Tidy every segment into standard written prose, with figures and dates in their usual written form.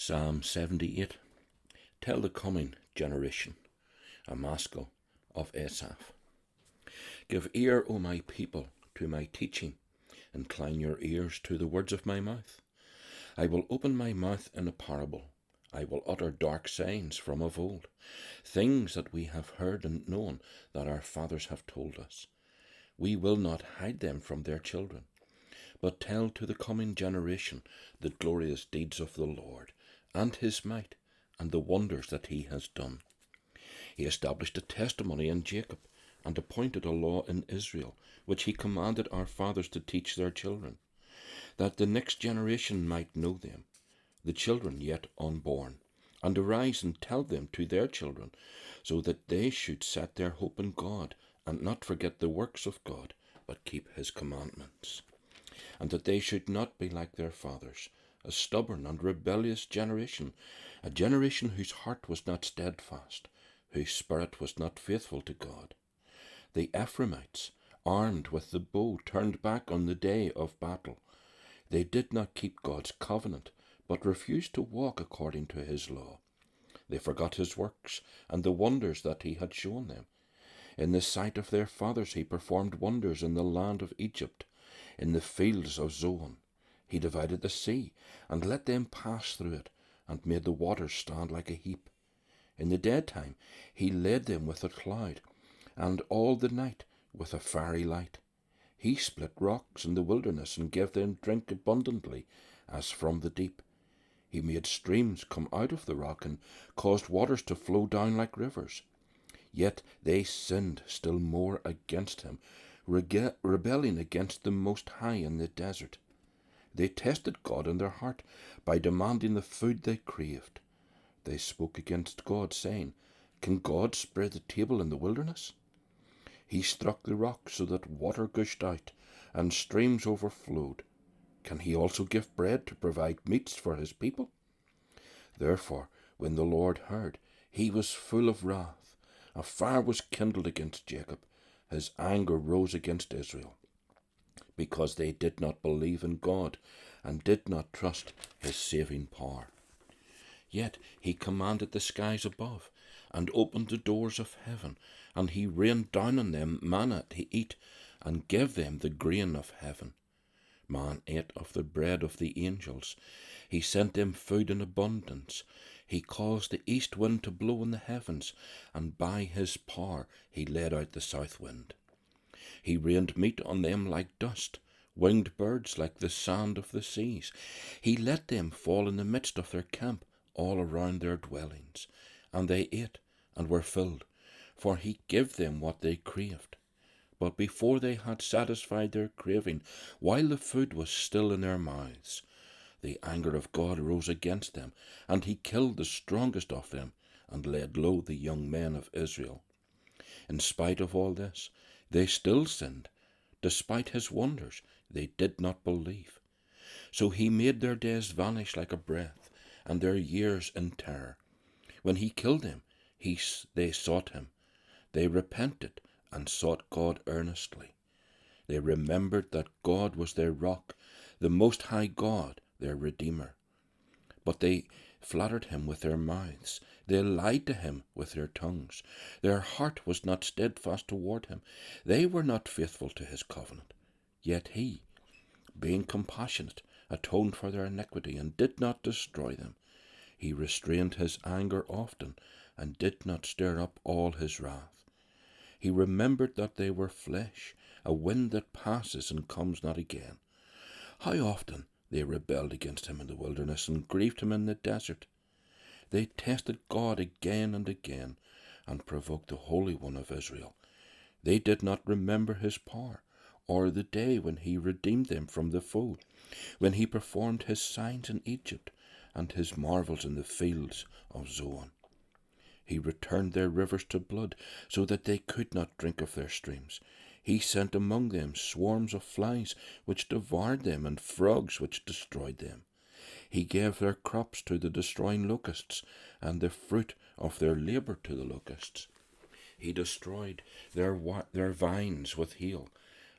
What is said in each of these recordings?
Psalm 78. Tell the coming generation, a maskil of Asaph. Give ear, O my people, to my teaching. Incline your ears to the words of my mouth. I will open my mouth in a parable. I will utter dark sayings from of old, things that we have heard and known, that our fathers have told us. We will not hide them from their children, but tell to the coming generation the glorious deeds of the Lord, and his might, and the wonders that he has done. He established a testimony in Jacob, and appointed a law in Israel, which he commanded our fathers to teach their children, that the next generation might know them, the children yet unborn, and arise and tell them to their children, so that they should set their hope in God, and not forget the works of God, but keep his commandments, and that they should not be like their fathers, a stubborn and rebellious generation, a generation whose heart was not steadfast, whose spirit was not faithful to God. The Ephraimites, armed with the bow, turned back on the day of battle. They did not keep God's covenant, but refused to walk according to his law. They forgot his works and the wonders that he had shown them. In the sight of their fathers he performed wonders in the land of Egypt, in the fields of Zoan. He divided the sea, and let them pass through it, and made the waters stand like a heap. In the daytime he led them with a cloud, and all the night with a fiery light. He split rocks in the wilderness, and gave them drink abundantly, as from the deep. He made streams come out of the rock, and caused waters to flow down like rivers. Yet they sinned still more against him, rebelling against the Most High in the desert. They tested God in their heart by demanding the food they craved. They spoke against God, saying, "Can God spread the table in the wilderness?" He struck the rock so that water gushed out, and streams overflowed. Can he also give bread to provide meats for his people? Therefore, when the Lord heard, he was full of wrath. A fire was kindled against Jacob. His anger rose against Israel, because they did not believe in God, and did not trust his saving power. Yet he commanded the skies above, and opened the doors of heaven, and he rained down on them manna to eat, and gave them the grain of heaven. Man ate of the bread of the angels. He sent them food in abundance. He caused the east wind to blow in the heavens, and by his power he led out the south wind. He rained meat on them like dust, winged birds like the sand of the seas. He let them fall in the midst of their camp, all around their dwellings. And they ate, and were filled, for he gave them what they craved. But before they had satisfied their craving, while the food was still in their mouths, the anger of God rose against them, and he killed the strongest of them, and laid low the young men of Israel. In spite of all this, they still sinned. Despite his wonders, they did not believe. So he made their days vanish like a breath, and their years in terror. When he killed them, they sought him. They repented and sought God earnestly. They remembered that God was their rock, the Most High God, their Redeemer. But they flattered him with their mouths. They lied to him with their tongues. Their heart was not steadfast toward him. They were not faithful to his covenant. Yet he, being compassionate, atoned for their iniquity, and did not destroy them. He restrained his anger often, and did not stir up all his wrath. He remembered that they were flesh, a wind that passes and comes not again. How often they rebelled against him in the wilderness, and grieved him in the desert. They tested God again and again, and provoked the Holy One of Israel. They did not remember his power, or the day when he redeemed them from the foe, when he performed his signs in Egypt, and his marvels in the fields of Zoan. He returned their rivers to blood, so that they could not drink of their streams. He sent among them swarms of flies, which devoured them, and frogs, which destroyed them. He gave their crops to the destroying locusts, and the fruit of their labour to the locusts. He destroyed their vines with hail,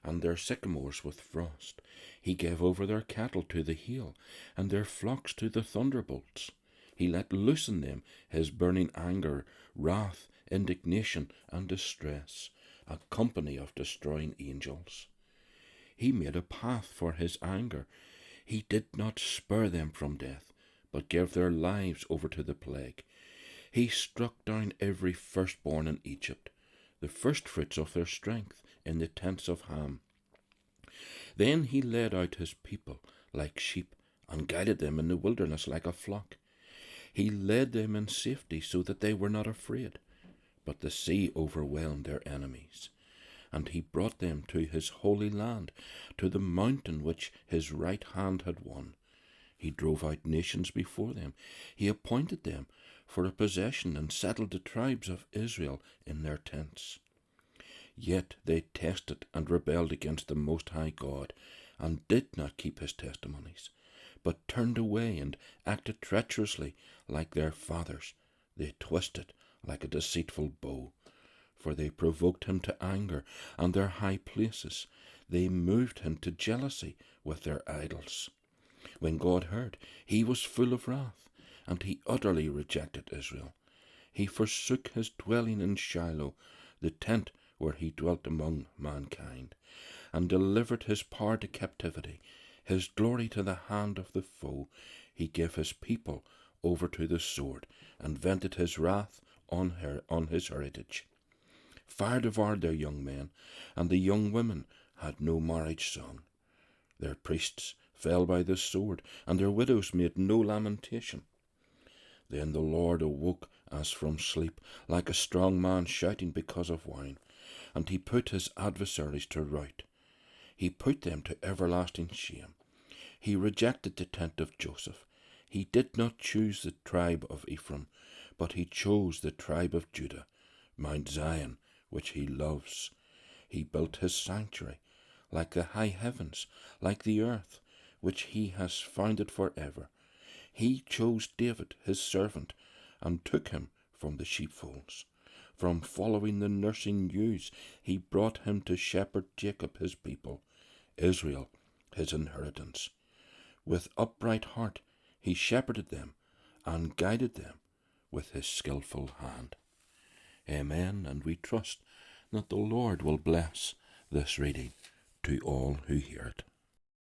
and their sycamores with frost. He gave over their cattle to the hail, and their flocks to the thunderbolts. He let loose in them his burning anger, wrath, indignation, and distress, a company of destroying angels. He made a path for his anger. He did not spare them from death, but gave their lives over to the plague. He struck down every firstborn in Egypt, the firstfruits of their strength in the tents of Ham. Then he led out his people like sheep, and guided them in the wilderness like a flock. He led them in safety so that they were not afraid, but the sea overwhelmed their enemies. And he brought them to his holy land, to the mountain which his right hand had won. He drove out nations before them. He appointed them for a possession, and settled the tribes of Israel in their tents. Yet they tested and rebelled against the Most High God, and did not keep his testimonies, but turned away and acted treacherously like their fathers. They twisted like a deceitful bow, for they provoked him to anger on their high places. They moved him to jealousy with their idols. When God heard, he was full of wrath, and he utterly rejected Israel. He forsook his dwelling in Shiloh, the tent where he dwelt among mankind, and delivered his power to captivity, his glory to the hand of the foe. He gave his people over to the sword, and vented his wrath on his heritage. Fire devoured their young men, and the young women had no marriage song. Their priests fell by the sword, and their widows made no lamentation. Then the Lord awoke as from sleep, like a strong man shouting because of wine, and he put his adversaries to rout. He put them to everlasting shame. He rejected the tent of Joseph. He did not choose the tribe of Ephraim, but he chose the tribe of Judah, Mount Zion, which he loves. He built his sanctuary, like the high heavens, like the earth, which he has founded forever. He chose David, his servant, and took him from the sheepfolds. From following the nursing ewes, he brought him to shepherd Jacob his people, Israel his inheritance. With upright heart he shepherded them, and guided them with his skillful hand. Amen, and we trust that the Lord will bless this reading to all who hear it.